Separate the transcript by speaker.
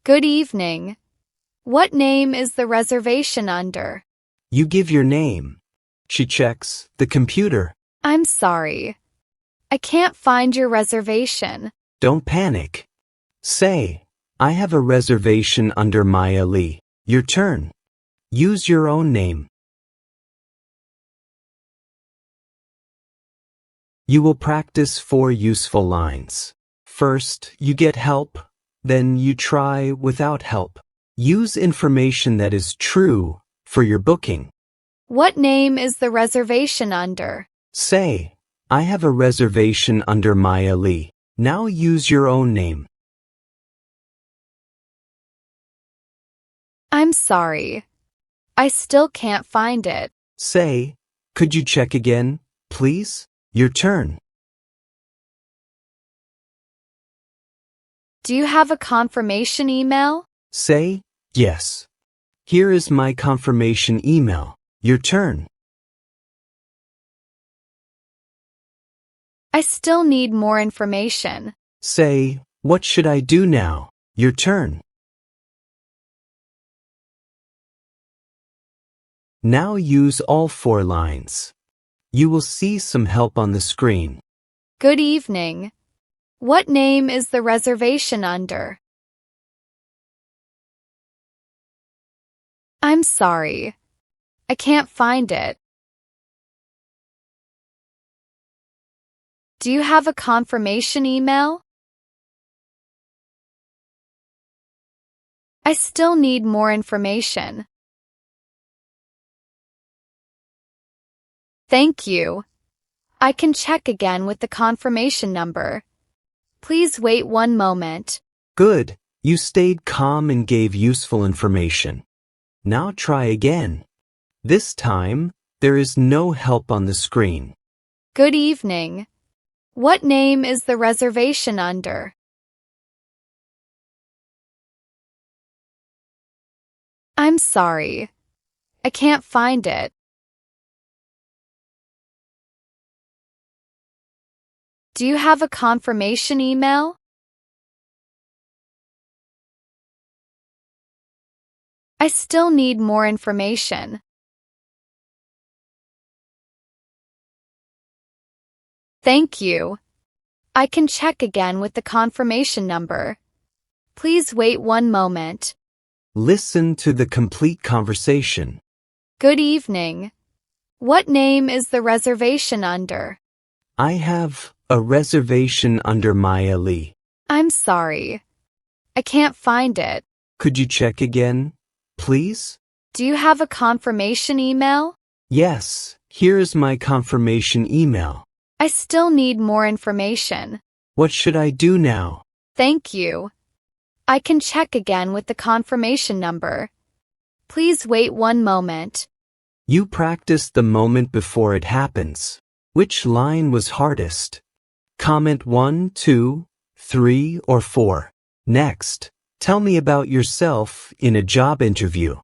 Speaker 1: Good evening. What name is the reservation under?
Speaker 2: You give your name. She checks the computer.
Speaker 1: I'm sorry. I can't find your reservation.
Speaker 2: Don't panic. Say, I have a reservation under Maya Lee. Your turn. Use your own name. You will practice 4 useful lines. First, you get help. Then you try without help. Use information that is true for your booking.
Speaker 1: What name is the reservation under?
Speaker 2: Say, I have a reservation under Maya Lee. Now use your own name.
Speaker 1: I'm sorry. I still can't find it.
Speaker 2: Say, could you check again, please? Your turn.
Speaker 1: Do you have a confirmation email?
Speaker 2: Say, yes. Here is my confirmation email. Your turn.
Speaker 1: I still need more information.
Speaker 2: Say, what should I do now? Your turn. Now use all 4 lines. You will see some help on the screen.
Speaker 1: Good evening. What name is the reservation under? I'm sorry. I can't find it. Do you have a confirmation email? I still need more information. Thank you. I can check again with the confirmation number. Please wait 1 moment.
Speaker 2: Good. You stayed calm and gave useful information. Now try again. This time, there is no help on the screen.
Speaker 1: Good evening. What name is the reservation under? I'm sorry. I can't find it. Do you have a confirmation email? I still need more information. Thank you. I can check again with the confirmation number. Please wait 1 moment.
Speaker 2: Listen to the complete conversation.
Speaker 1: Good evening. What name is the reservation under?
Speaker 2: I have a reservation under Maya Lee.
Speaker 1: I'm sorry. I can't find it.
Speaker 2: Could you check again, please?
Speaker 1: Do you have a confirmation email?
Speaker 2: Yes, here is my confirmation email.
Speaker 1: I still need more information.
Speaker 2: What should I do now?
Speaker 1: Thank you. I can check again with the confirmation number. Please wait 1 moment.
Speaker 2: You practice the moment before it happens. Which line was hardest? Comment 1, 2, 3, or 4. Next, tell me about yourself in a job interview.